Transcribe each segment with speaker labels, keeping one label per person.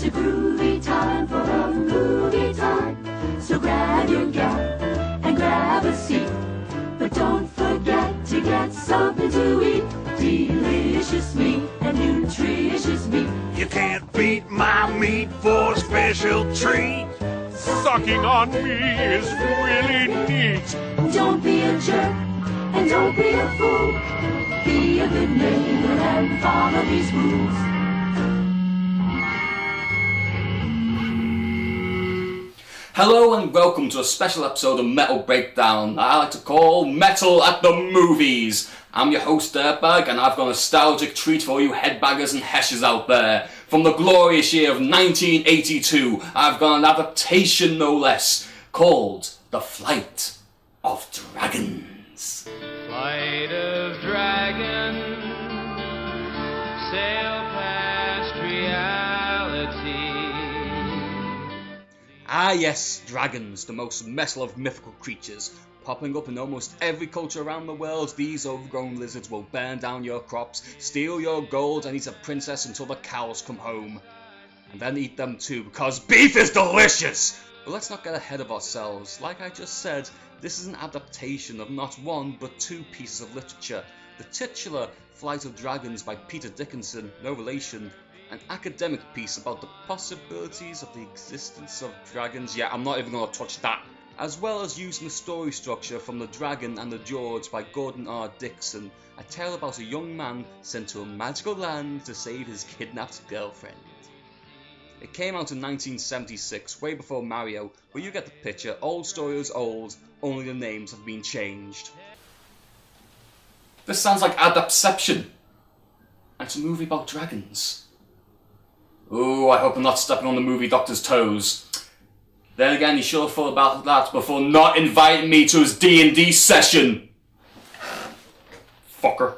Speaker 1: a groovy time for a movie time. So grab your gap and grab a seat. But don't forget to get something to eat. Delicious meat and nutritious meat.
Speaker 2: You can't beat my meat for a special treat. Sucking on me is really neat.
Speaker 1: Don't be a jerk and don't be a fool. Be a good neighbor and follow these rules.
Speaker 3: Hello and welcome to a special episode of Metal Breakdown that I like to call Metal at the Movies. I'm your host Dirtbag and I've got a nostalgic treat for you headbaggers and heshes out there. From the glorious year of 1982, I've got an adaptation no less, called The Flight of Dragons.
Speaker 4: Flight of dragons, sail past reality.
Speaker 3: Ah yes, dragons, the most metal of mythical creatures. Popping up in almost every culture around the world, these overgrown lizards will burn down your crops, steal your gold and eat a princess until the cows come home. And then eat them too, because beef is delicious! But let's not get ahead of ourselves. Like I just said, this is an adaptation of not one but two pieces of literature. The titular Flight of Dragons by Peter Dickinson, no relation, an academic piece about the possibilities of the existence of dragons. Yeah, I'm not even going to touch that. As well as using the story structure from The Dragon and the George by Gordon R. Dickson, a tale about a young man sent to a magical land to save his kidnapped girlfriend. It came out in 1976, way before Mario, but you get the picture. Old story is old, only the names have been changed. This sounds like Adaptception. And it's a movie about dragons. Ooh, I hope I'm not stepping on the movie doctor's toes. Then again, he should have thought about that before not inviting me to his D&D session. Fucker.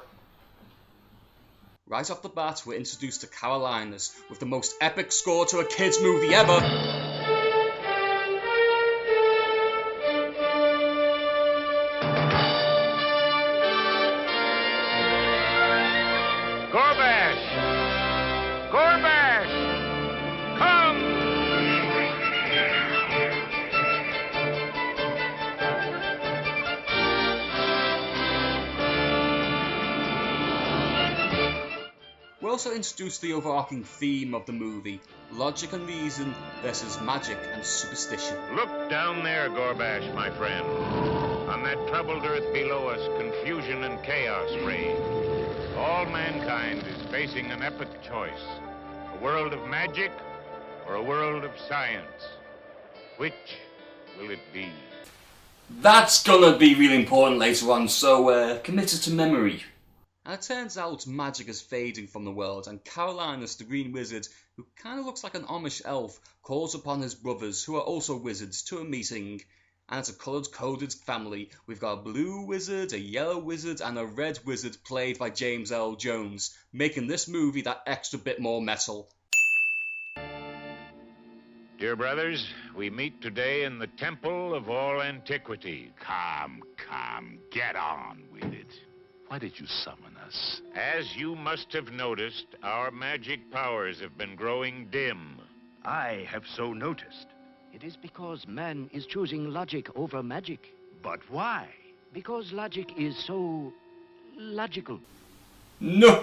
Speaker 3: Right off the bat, we're introduced to Carolinas with the most epic score to a kids movie ever.
Speaker 2: Gorbash! Gorbash! Come!
Speaker 3: We're also introduced to the overarching theme of the movie, logic and reason versus magic and superstition.
Speaker 5: Look down there, Gorbash, my friend. On that troubled earth below us, confusion and chaos reign. All mankind is facing an epic choice. A world of magic or a world of science. Which will it be?
Speaker 3: That's gonna be really important later on, so commit it to memory. And it turns out magic is fading from the world, and Carolinus, the Green Wizard, who kind of looks like an Amish elf, calls upon his brothers, who are also wizards, to a meeting. And it's a coloured-coded family. We've got a blue wizard, a yellow wizard, and a red wizard played by James Earl Jones, making this movie that extra bit more metal.
Speaker 5: Dear brothers, we meet today in the temple of all antiquity.
Speaker 6: Come, get on with it. Why did you summon us?
Speaker 5: As you must have noticed, our magic powers have been growing dim.
Speaker 6: I have so noticed.
Speaker 7: It is because man is choosing logic over magic.
Speaker 6: But why?
Speaker 7: Because logic is so logical.
Speaker 3: No,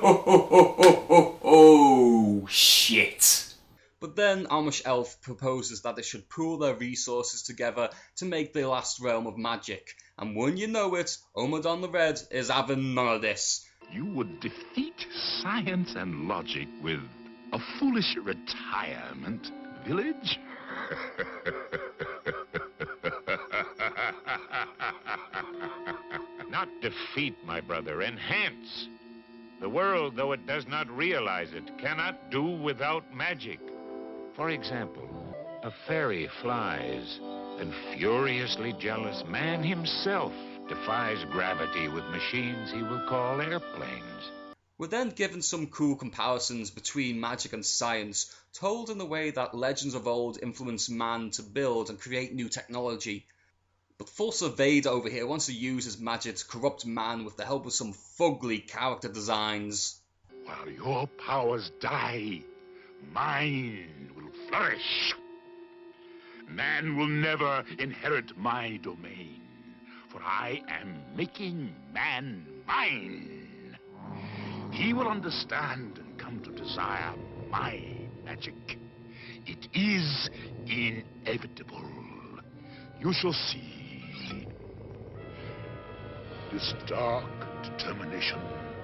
Speaker 3: shit. But then Amish Elf proposes that they should pool their resources together to make the last realm of magic. And when you know it, Omadon the Red is having none of this.
Speaker 6: You would defeat science and logic with a foolish retirement village?
Speaker 5: Not defeat, my brother, enhance. The world, though it does not realize it, cannot do without magic. For example, a fairy flies, and furiously jealous man himself defies gravity with machines he will call airplanes.
Speaker 3: We're then given some cool comparisons between magic and science, told in the way that legends of old influenced man to build and create new technology. But Fulsa Vader over here wants to use his magic to corrupt man with the help of some fugly character designs.
Speaker 6: While your powers die, mine will flourish. Man will never inherit my domain, for I am making man mine. He will understand and come to desire my magic. It is inevitable. You shall see. This dark determination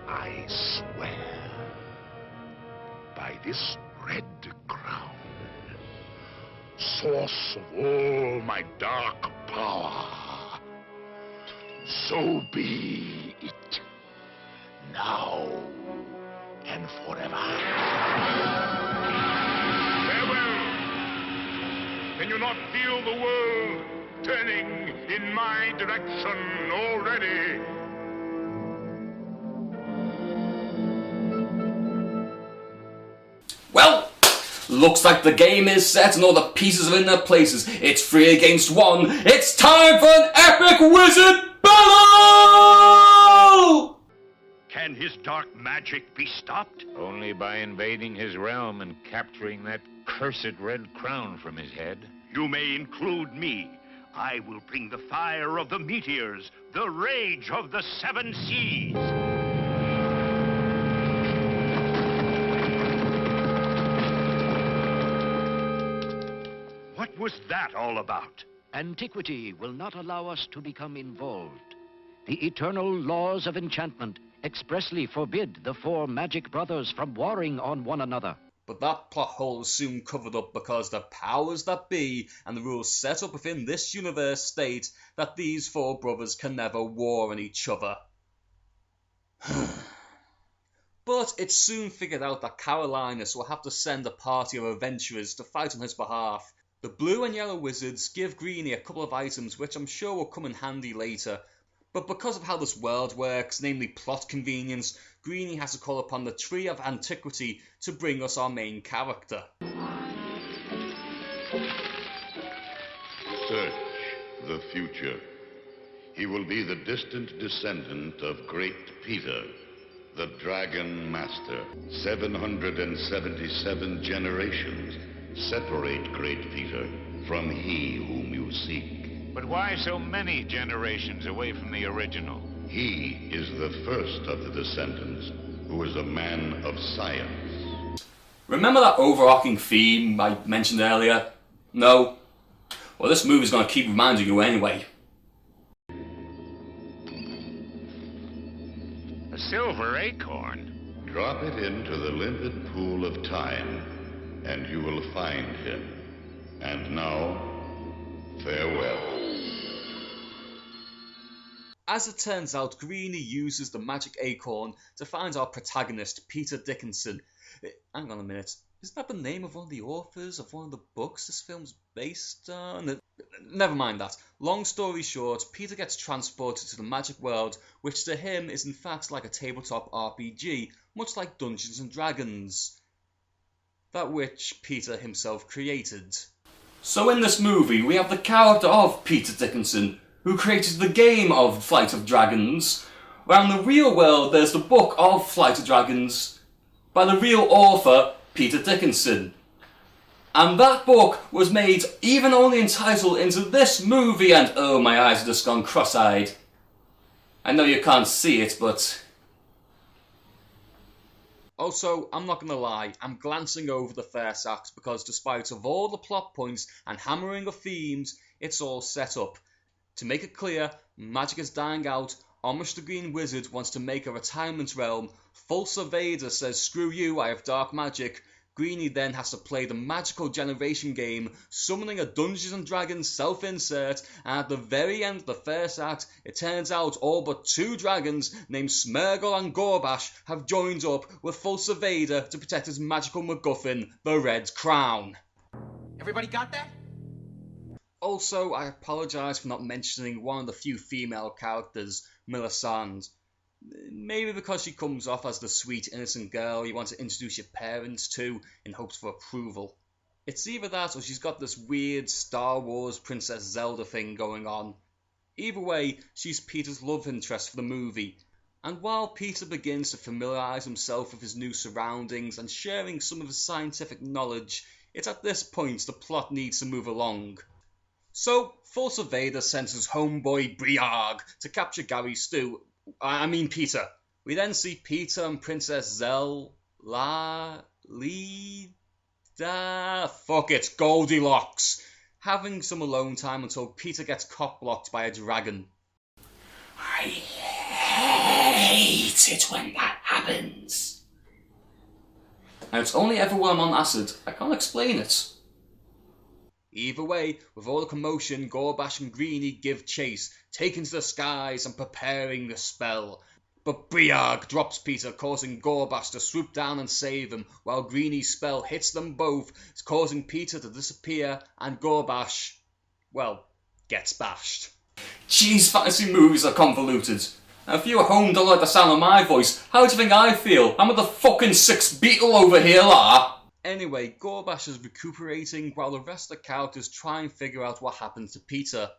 Speaker 6: I swear. By this red crown, source of all my dark power, so be it, now and forever.
Speaker 5: Farewell! Can you not feel the world turning in my direction already?
Speaker 3: Well, looks like the game is set and all the pieces are in their places. It's 3 against 1. It's time for an epic wizard battle!
Speaker 8: Can his dark magic be stopped?
Speaker 5: Only by invading his realm and capturing that cursed red crown from his head.
Speaker 8: You may include me. I will bring the fire of the meteors, the rage of the 7 seas. What was that all about?
Speaker 7: Antiquity will not allow us to become involved. The eternal laws of enchantment expressly forbid the 4 magic brothers from warring on one another.
Speaker 3: But that plot hole is soon covered up because the powers that be and the rules set up within this universe state that these 4 brothers can never war on each other. But it's soon figured out that Carolinus will have to send a party of adventurers to fight on his behalf. The blue and yellow wizards give Greenie a couple of items which I'm sure will come in handy later. But because of how this world works, namely plot convenience, Greenie has to call upon the Tree of Antiquity to bring us our main character.
Speaker 9: Search the future. He will be the distant descendant of Great Peter, the Dragon Master. 777 generations separate Great Peter from he whom you seek.
Speaker 5: But why so many generations away from the original?
Speaker 9: He is the first of the descendants who is a man of science.
Speaker 3: Remember that overarching theme I mentioned earlier? No? Well, this movie's going to keep reminding you anyway.
Speaker 5: A silver acorn?
Speaker 9: Drop it into the limpid pool of time, and you will find him. And now, farewell.
Speaker 3: As it turns out, Greenie uses the magic acorn to find our protagonist, Peter Dickinson. Hang on a minute, isn't that the name of one of the authors of one of the books this film's based on? Never mind that. Long story short, Peter gets transported to the magic world, which to him is in fact like a tabletop RPG, much like Dungeons and Dragons, that which Peter himself created. So in this movie, we have the character of Peter Dickinson, who created the game of Flight of Dragons. While in the real world, there's the book of Flight of Dragons by the real author, Peter Dickinson. And that book was made even only entitled into this movie, and oh, my eyes have just gone cross-eyed. I know you can't see it, but... Also, I'm not gonna lie, I'm glancing over the first act because despite of all the plot points and hammering of themes, it's all set up. To make it clear, magic is dying out, Amish the Green Wizard wants to make a retirement realm, Fulsa Vader says screw you, I have dark magic, Greenie then has to play the magical generation game, summoning a Dungeons and Dragons self-insert, and at the very end of the first act, it turns out all but 2 dragons named Smeargle and Gorbash have joined up with Fulsa Vader to protect his magical MacGuffin, the Red Crown.
Speaker 10: Everybody got that?
Speaker 3: Also, I apologise for not mentioning one of the few female characters, Millicent. Maybe because she comes off as the sweet, innocent girl you want to introduce your parents to in hopes for approval. It's either that or she's got this weird Star Wars Princess Zelda thing going on. Either way, she's Peter's love interest for the movie. And while Peter begins to familiarise himself with his new surroundings and sharing some of his scientific knowledge, It's at this point the plot needs to move along. So, False Vader sends his homeboy Briarg to capture Peter. We then see Peter and Princess Goldilocks, having some alone time until Peter gets cock-blocked by a dragon.
Speaker 11: I hate it when that happens.
Speaker 3: And it's only ever when I'm on acid. I can't explain it. Either way, with all the commotion, Gorbash and Greenie give chase, taking to the skies and preparing the spell. But Briarg drops Peter, causing Gorbash to swoop down and save him, while Greenie's spell hits them both, causing Peter to disappear, and Gorbash, well, gets bashed. Jeez, fantasy movies are convoluted. Now, if you at home don't like the sound of my voice, how do you think I feel? I'm at the fucking sixth Beatle over here, lah! Anyway, Gorbash is recuperating while the rest of the characters try and figure out what happened to Peter.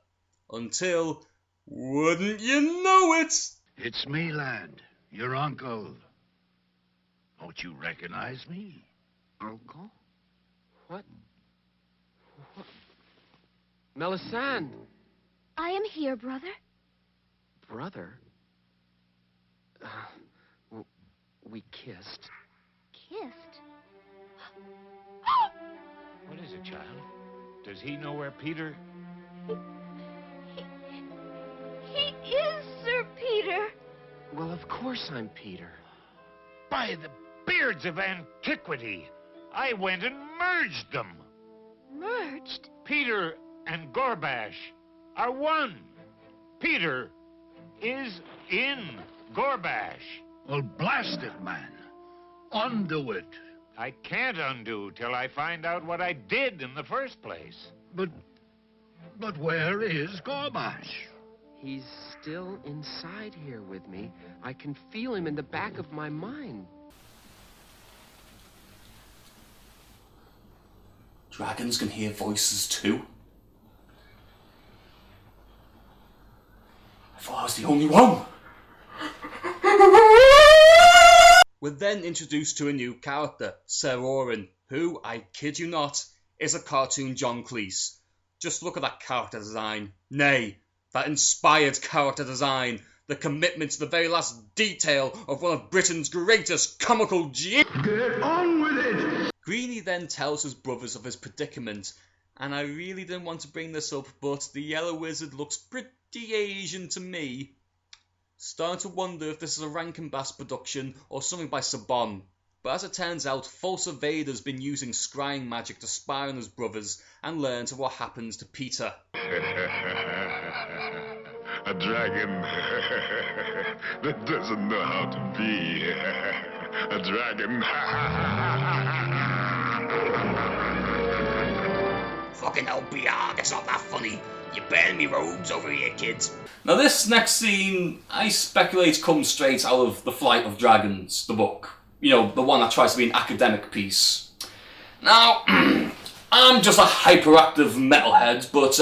Speaker 3: Until, wouldn't you know it?
Speaker 8: It's me, lad, your uncle. Don't you recognize me?
Speaker 12: Uncle? What? Melisande!
Speaker 13: I am here, brother.
Speaker 12: Brother? We kissed.
Speaker 13: Kissed?
Speaker 5: What is it, child? Does he know where Peter...
Speaker 13: He is Sir Peter.
Speaker 12: Well, of course I'm Peter.
Speaker 5: By the beards of antiquity, I went and merged them.
Speaker 13: Merged?
Speaker 5: Peter and Gorbash are one. Peter is in Gorbash.
Speaker 8: Well, blast it, man. Undo it.
Speaker 5: I can't undo till I find out what I did in the first place.
Speaker 8: But where is Gorbash?
Speaker 12: He's still inside here with me. I can feel him in the back of my mind.
Speaker 3: Dragons can hear voices too? I thought I was the only one! We're then introduced to a new character, Sir Orin, who, I kid you not, is a cartoon John Cleese. Just look at that character design. Nay, that inspired character design. The commitment to the very last detail of one of Britain's greatest comical geniuses.
Speaker 8: Get on with it!
Speaker 3: Greenie then tells his brothers of his predicament, and I really didn't want to bring this up, but the Yellow Wizard looks pretty Asian to me. Starting to wonder if this is a Rankin Bass production or something by Saban. But as it turns out, False Vader's been using scrying magic to spy on his brothers and learn to what happens to Peter.
Speaker 6: A dragon that doesn't know how to be. A dragon.
Speaker 11: Fucking hell, Briarg, it's not that funny. You're burning me robes over here, kids.
Speaker 3: Now this next scene, I speculate comes straight out of The Flight of Dragons, the book. You know, the one that tries to be an academic piece. Now, I'm just a hyperactive metalhead, but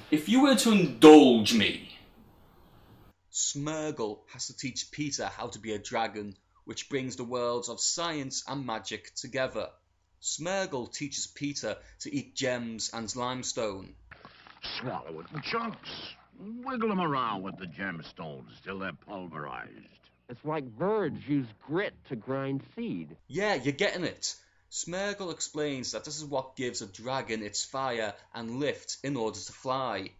Speaker 3: if you were to indulge me... Smeargle has to teach Peter how to be a dragon, which brings the worlds of science and magic together. Smeargle teaches Peter to eat gems and limestone.
Speaker 8: Swallow it in chunks. Wiggle them around with the gemstones till they're pulverized.
Speaker 12: It's like birds use grit to grind seed.
Speaker 3: Yeah, you're getting it. Smeargle explains that this is what gives a dragon its fire and lift in order to fly.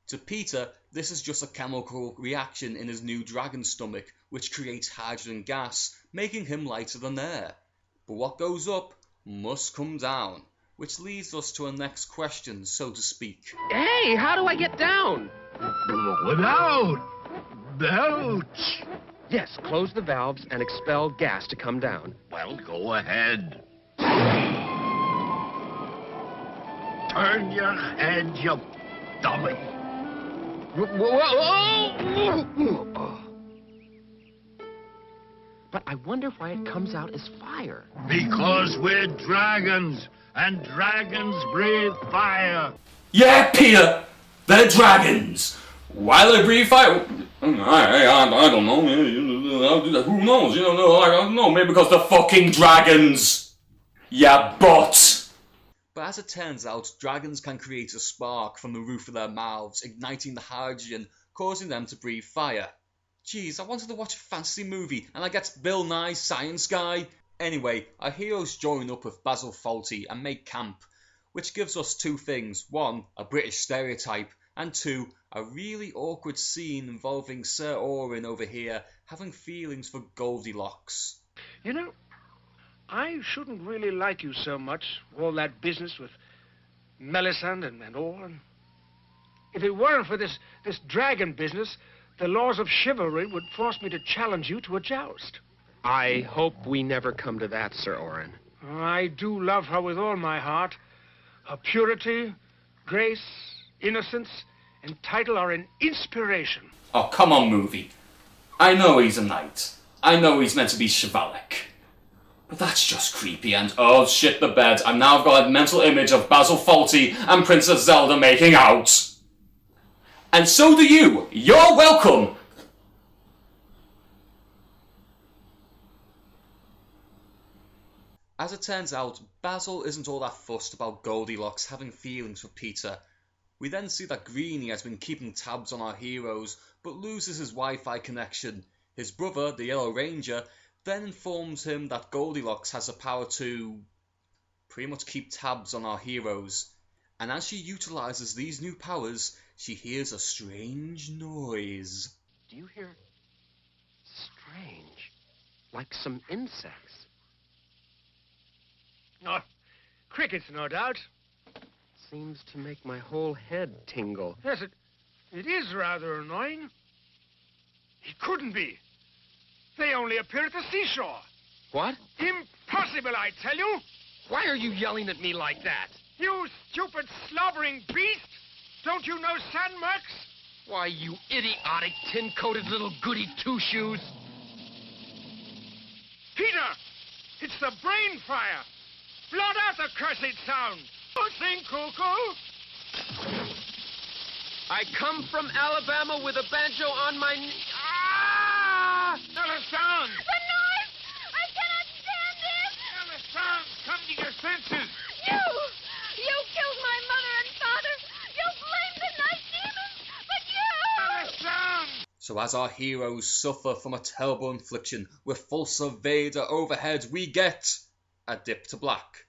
Speaker 3: To Peter, this is just a chemical reaction in his new dragon stomach, which creates hydrogen gas, making him lighter than air. But what goes up must come down, which leads us to our next question, so to speak.
Speaker 12: Hey, how do I get down?
Speaker 8: Without belch.
Speaker 12: Yes, close the valves and expel gas to come down.
Speaker 8: Well, go ahead. Turn your head, you dummy.
Speaker 12: But I wonder why it comes out as fire.
Speaker 8: Because we're dragons, and dragons breathe fire.
Speaker 3: Yeah, Peter! They're dragons! Why do they breathe fire? I don't know. Who knows? I don't know. Maybe because they're fucking dragons. Yeah, but... But as it turns out, dragons can create a spark from the roof of their mouths, igniting the hydrogen, causing them to breathe fire. Jeez, I wanted to watch a fantasy movie, and I get Bill Nye's Science Guy. Anyway, our heroes join up with Basil Fawlty and make camp, which gives us two things. One, a British stereotype, and two, a really awkward scene involving Sir Orin over here having feelings for Goldilocks.
Speaker 14: You know, I shouldn't really like you so much, all that business with Melisande and Orin. If it weren't for this dragon business, the laws of chivalry would force me to challenge you to a joust.
Speaker 12: I hope we never come to that, Sir Orin.
Speaker 14: I do love her with all my heart. Her purity, grace, innocence, and title are an inspiration.
Speaker 3: Oh, come on, movie. I know he's a knight. I know he's meant to be chivalric. But that's just creepy and oh shit the bed. I've now got a mental image of Basil Fawlty and Princess Zelda making out. And so do you. You're welcome. As it turns out, Basil isn't all that fussed about Goldilocks having feelings for Peter. We then see that Greenie has been keeping tabs on our heroes, but loses his Wi-Fi connection. His brother, the Yellow Ranger, then informs him that Goldilocks has the power to pretty much keep tabs on our heroes. And as she utilises these new powers, she hears a strange noise.
Speaker 12: Do you hear? Strange. Like some insects.
Speaker 14: Oh, crickets, no doubt.
Speaker 12: Seems to make my whole head tingle.
Speaker 14: Yes, it is rather annoying. It couldn't be. They only appear at the seashore.
Speaker 12: What?
Speaker 14: Impossible, I tell you.
Speaker 12: Why are you yelling at me like that?
Speaker 14: You stupid, slobbering beast! Don't you know sandmarks?
Speaker 12: Why, you idiotic, tin-coated little goody two-shoes.
Speaker 14: Peter! It's the brain fire! Blot out the cursed sound! Sing, cuckoo!
Speaker 12: I come from Alabama with a banjo on my
Speaker 14: Ah! Melisande!
Speaker 13: The noise! I cannot stand it!
Speaker 14: Melisande, come to your senses!
Speaker 13: You killed my mother and father! You blamed the night demons! But you!
Speaker 14: Melisande!
Speaker 3: So as our heroes suffer from a terrible infliction with Fulsa Vader overhead, we get a dip to black.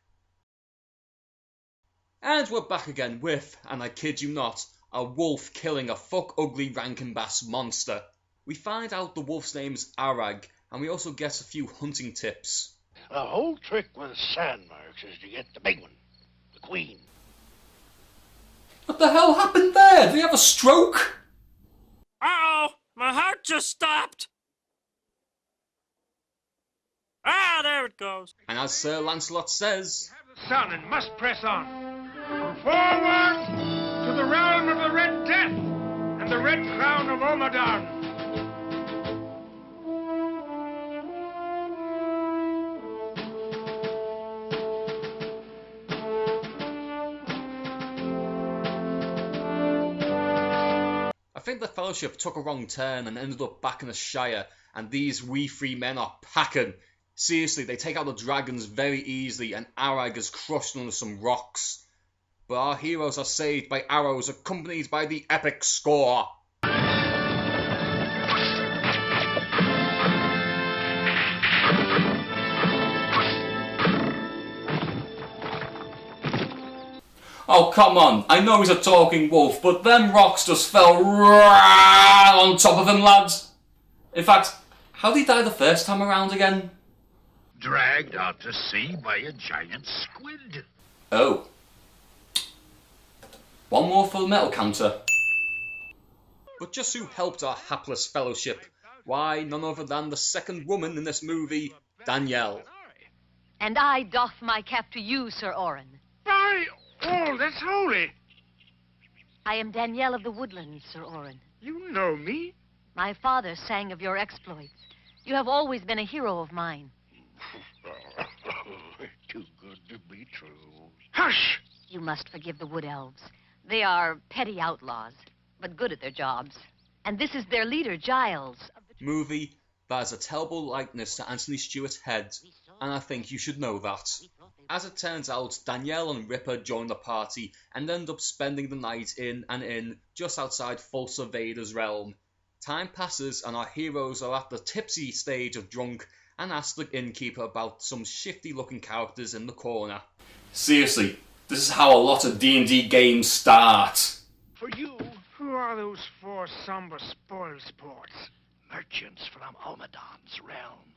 Speaker 3: And we're back again with, and I kid you not, a wolf killing a fuck-ugly Rankin-Bass monster. We find out the wolf's name's Arag, and we also get a few hunting tips.
Speaker 15: The whole trick with sandmarks is to get the big one, the queen.
Speaker 3: What the hell happened there? Did he have a stroke?
Speaker 16: Uh-oh! My heart just stopped! Ah, there it goes.
Speaker 3: And as Sir Lancelot says,
Speaker 14: Sun and must press on. Forward to the realm of the Red Death and the Red Crown of Omadon.
Speaker 3: I think the Fellowship took a wrong turn and ended up back in the Shire, and these wee three men are packing. Seriously, they take out the dragons very easily, and Arag is crushed under some rocks. But our heroes are saved by arrows accompanied by the epic score. Oh, come on. I know he's a talking wolf, but them rocks just fell right on top of him, lads. In fact, how did he die the first time around again?
Speaker 8: Dragged out to sea by a giant squid.
Speaker 3: Oh. One more for the metal counter. But just who helped our hapless Fellowship? Why, none other than the second woman in this movie, Danielle.
Speaker 17: And I doff my cap to you, Sir Orin.
Speaker 14: By all that's holy!
Speaker 17: I am Danielle of the Woodlands, Sir Orin.
Speaker 14: You know me?
Speaker 17: My father sang of your exploits. You have always been a hero of mine.
Speaker 15: Too good to be true.
Speaker 14: Hush!
Speaker 17: You must forgive the Wood Elves. They are petty outlaws, but good at their jobs. And this is their leader, Giles.
Speaker 3: Movie bears a terrible likeness to Anthony Stewart's head, and I think you should know that. As it turns out, Danielle and Ripper join the party and end up spending the night in an inn just outside Falsa Vader's realm. Time passes and our heroes are at the tipsy stage of drunk and ask the innkeeper about some shifty looking characters in the corner.
Speaker 18: Seriously, this is how a lot of D&D games start.
Speaker 15: For you,
Speaker 14: Who are those four somber spoil sports?
Speaker 15: merchants from Omadon's realm.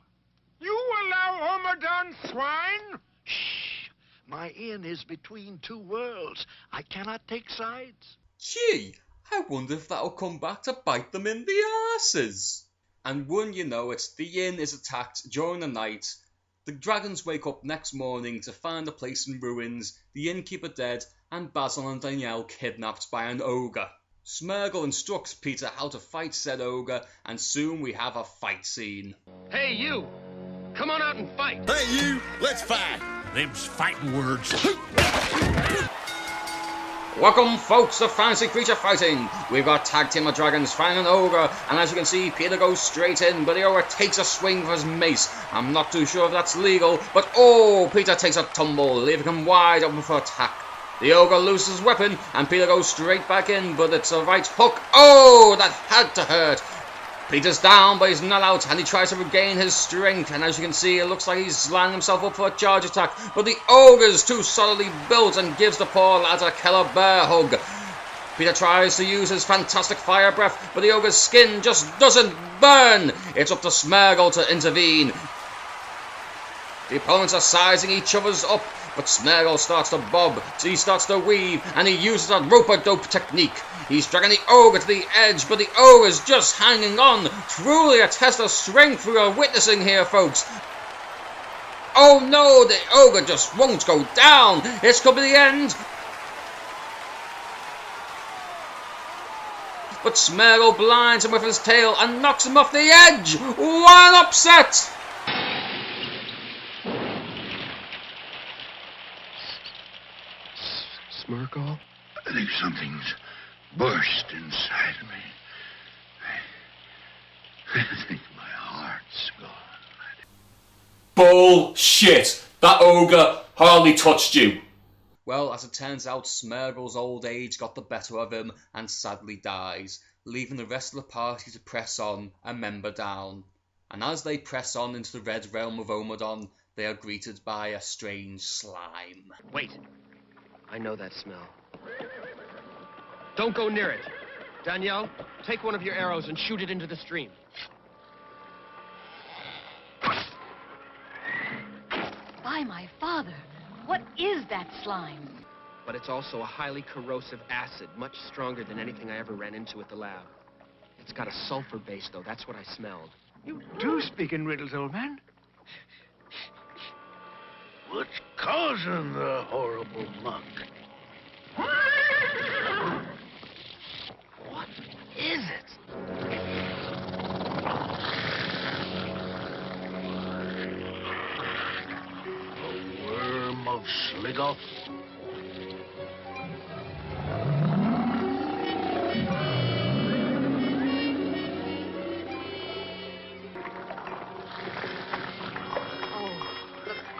Speaker 14: You allow Omadon swine?
Speaker 15: Shh! My inn is between two worlds. I cannot take sides.
Speaker 3: Gee, I wonder if that'll come back to bite them in the arses. And wouldn't you know it, the inn is attacked during the night. The dragons wake up next morning to find the place in ruins, the innkeeper dead, and Basil and Danielle kidnapped by an ogre. Smeargle instructs Peter how to fight said ogre, and soon we have a fight scene.
Speaker 12: Hey, you! Come on out and fight!
Speaker 2: Hey, you! Let's fight!
Speaker 6: Them's fighting words.
Speaker 11: Welcome, folks, to Fantasy Creature Fighting. We've got Tag Team of Dragons fighting an ogre, and as you can see, Peter goes straight in, but the ogre takes a swing for his mace. I'm not too sure if that's legal, but oh, Peter takes a tumble, leaving him wide open for attack. The ogre loses his weapon, and Peter goes straight back in, but it's a right hook. Oh, that had to hurt. Peter's down, but he's not out, and he tries to regain his strength, and as you can see, it looks like he's lining himself up for a charge attack, but the ogre's too solidly built and gives the poor lad a killer bear hug. Peter tries to use his fantastic fire breath, but the ogre's skin just doesn't burn. It's up to Smeargle to intervene. The opponents are sizing each other's up, but Smeargle starts to bob, so he starts to weave, and he uses a rope-a-dope technique. He's dragging the ogre to the edge, but the ogre's just hanging on. Truly a test of strength we are witnessing here, folks. Oh no, the ogre just won't go down. This could be the end. But Smeargle blinds him with his tail and knocks him off the edge. What an upset!
Speaker 12: Smeargle?
Speaker 15: I think something's burst inside me. I think my heart's gone.
Speaker 18: Bullshit! That ogre hardly touched you.
Speaker 3: Well, as it turns out, Smeargle's old age got the better of him and sadly dies, leaving the rest of the party to press on, a member down. And as they press on into the red realm of Omadon, they are greeted by a strange slime.
Speaker 12: Wait. I know that smell. Don't go near it. Danielle, take one of your arrows and shoot it into the stream.
Speaker 17: By my father, what is that slime?
Speaker 12: But it's also a highly corrosive acid, much stronger than anything I ever ran into at the lab. It's got a sulfur base, though. That's what I smelled.
Speaker 14: You do speak in riddles, old man.
Speaker 15: What's causing the horrible muck?
Speaker 17: What is it?
Speaker 15: A worm of Sligoth?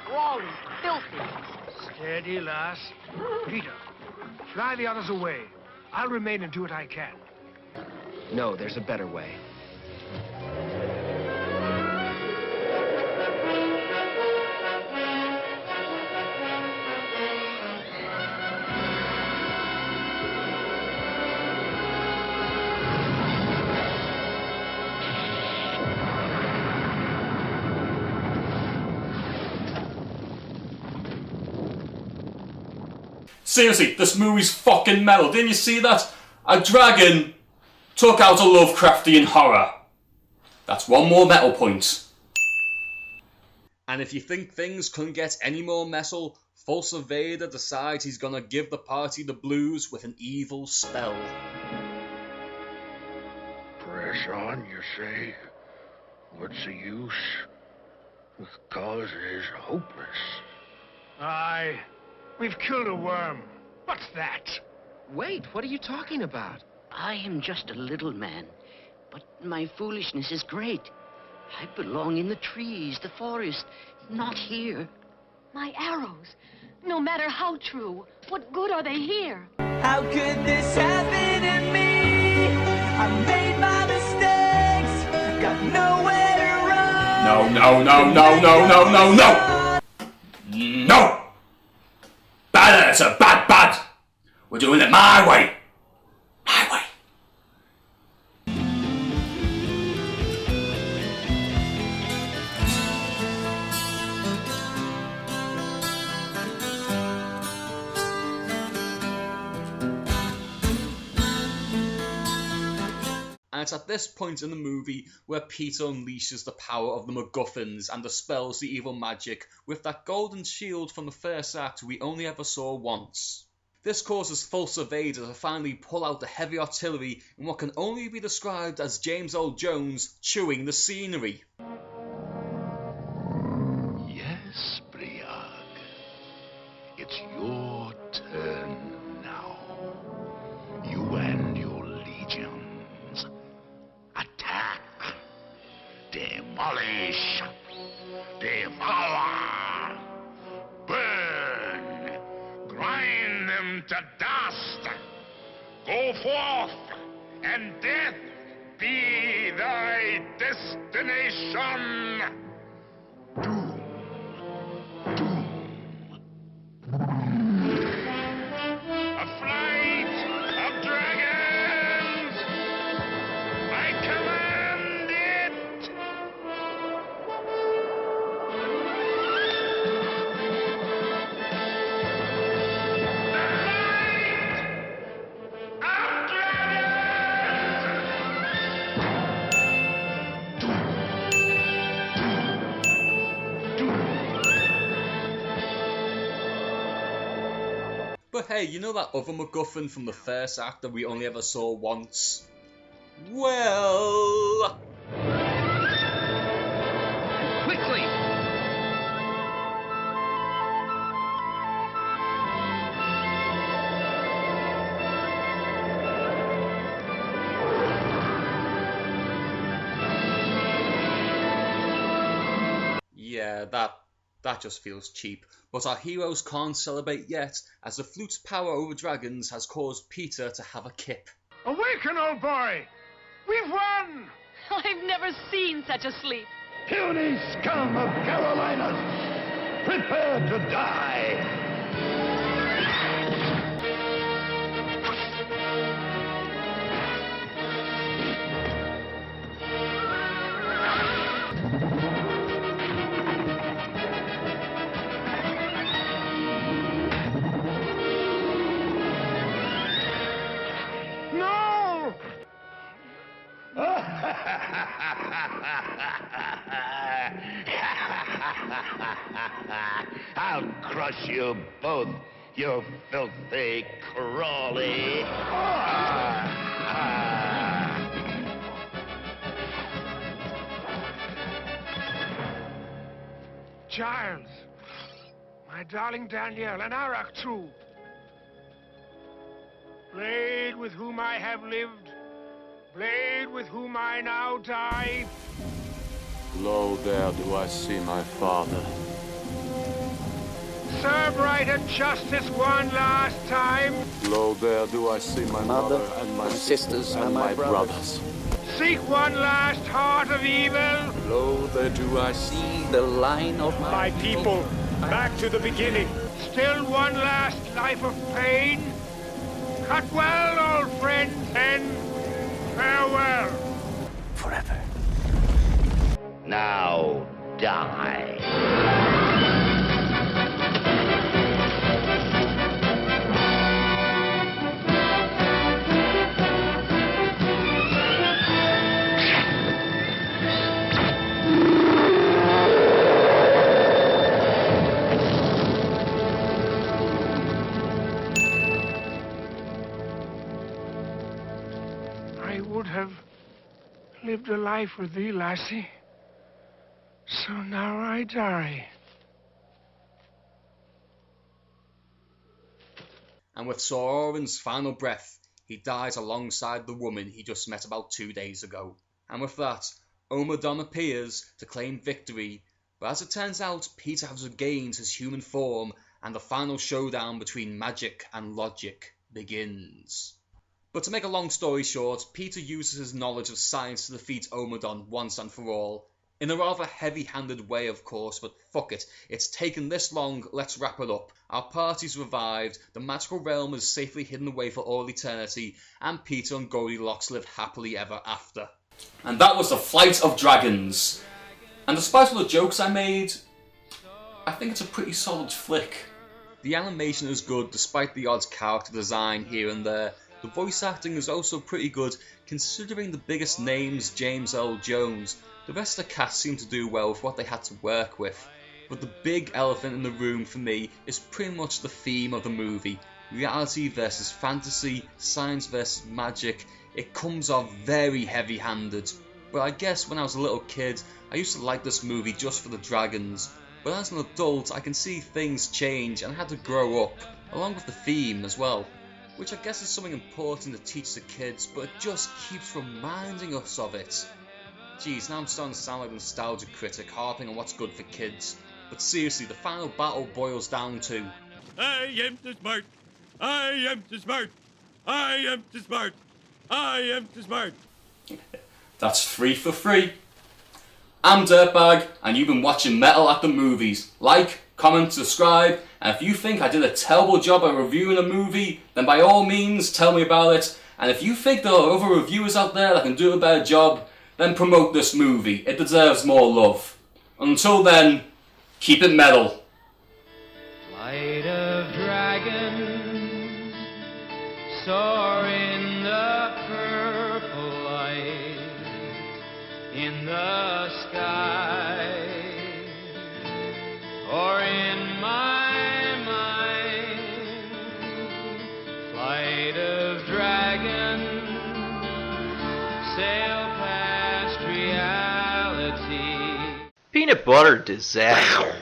Speaker 17: Crawling, filthy.
Speaker 14: Steady, lass. Peter, fly the others away. I'll remain and do what I can.
Speaker 12: No, there's a better way.
Speaker 18: Seriously, this movie's fucking metal. Didn't you see that? A dragon took out a Lovecraftian horror. That's one more metal point.
Speaker 3: And if you think things couldn't get any more metal, Falsa Vader decides he's gonna give the party the blues with an evil spell.
Speaker 15: Press on, you say? What's the use? The cause is hopeless.
Speaker 14: Aye. We've killed a worm. What's that?
Speaker 12: Wait, what are you talking about?
Speaker 19: I am just a little man, but my foolishness is great. I belong in the trees, the forest, not here.
Speaker 13: My arrows. No matter how true, what good are they here?
Speaker 1: How could this happen to me? I made my mistakes, got nowhere to run.
Speaker 18: No, no, no, no, no, no, no, no! No! Bad, sir, bad, bad! We're doing it my way! My way!
Speaker 3: And it's at this point in the movie where Peter unleashes the power of the MacGuffins and dispels the evil magic with that golden shield from the first act we only ever saw once. This causes false invaders to finally pull out the heavy artillery in what can only be described as James Earl Jones chewing the scenery.
Speaker 6: Yes, Briag. It's your turn now. You and your legions. Attack. Demolish. Devour. Burn. Grind them to dust. Go forth, and death be thy destination. A flight of dragons! I command it!
Speaker 3: But hey, you know that other MacGuffin from the first act that we only ever saw once? Well...
Speaker 12: Quickly!
Speaker 3: Yeah, that just feels cheap. But our heroes can't celebrate yet, as the flute's power over dragons has caused Peter to have a kip.
Speaker 14: Awaken, old boy! We've won!
Speaker 13: I've never seen such a sleep.
Speaker 15: Puny scum of Carolinas, prepare to die!
Speaker 14: No!
Speaker 8: I'll crush you both, you filthy crawly.
Speaker 14: Giles, my darling Danielle, and Arak too. Blade with whom I have lived, blade with whom I now die.
Speaker 20: Lo, there do I see my father.
Speaker 14: Serve right and justice one last time.
Speaker 20: Lo, there do I see my mother and my sisters and my brothers.
Speaker 14: Seek one last heart of evil.
Speaker 20: Lo, there do I see the line of
Speaker 14: My people, back to the beginning. Still one last life of pain. Cut well, old friend, and farewell.
Speaker 8: Forever. Now die.
Speaker 14: I would have lived a life with thee, lassie. So now I die.
Speaker 3: And with Sir Owen's final breath, he dies alongside the woman he just met about 2 days ago. And with that, Omadon appears to claim victory But as it turns out, Peter has regained his human form, and the final showdown between magic and logic begins. But to make a long story short, Peter uses his knowledge of science to defeat Omadon once and for all. In a rather heavy-handed way, of course, but fuck it. It's taken this long, let's wrap it up. Our party's revived, the magical realm is safely hidden away for all eternity, and Peter and Goldilocks live happily ever after.
Speaker 18: And that was The Flight of Dragons. And despite all the jokes I made, I think it's a pretty solid flick.
Speaker 3: The animation is good despite the odd character design here and there. The voice acting is also pretty good, considering the biggest names James Earl Jones. The rest of the cast seemed to do well with what they had to work with. But the big elephant in the room for me is pretty much the theme of the movie. Reality versus fantasy, science versus magic. It comes off very heavy-handed. But I guess when I was a little kid, I used to like this movie just for the dragons. But as an adult, I can see things change and I had to grow up, along with the theme as well. Which I guess is something important to teach the kids, but it just keeps reminding us of it. Geez, now I'm starting to sound like a nostalgia critic, harping on what's good for kids. But seriously, the final battle boils down to...
Speaker 2: I am too smart. I am too smart. I am too smart. I am too smart.
Speaker 18: That's 3 for 3. I'm Dirtbag, and you've been watching Metal at the Movies. Like, comment, subscribe, and if you think I did a terrible job at reviewing a movie, then by all means tell me about it. And if you think there are other reviewers out there that can do a better job, then promote this movie. It deserves more love. Until then, keep it metal.
Speaker 4: Flight of dragons soar in the purple light in the sky, or in my mind. Flight of dragons sail past reality.
Speaker 21: Peanut butter disaster.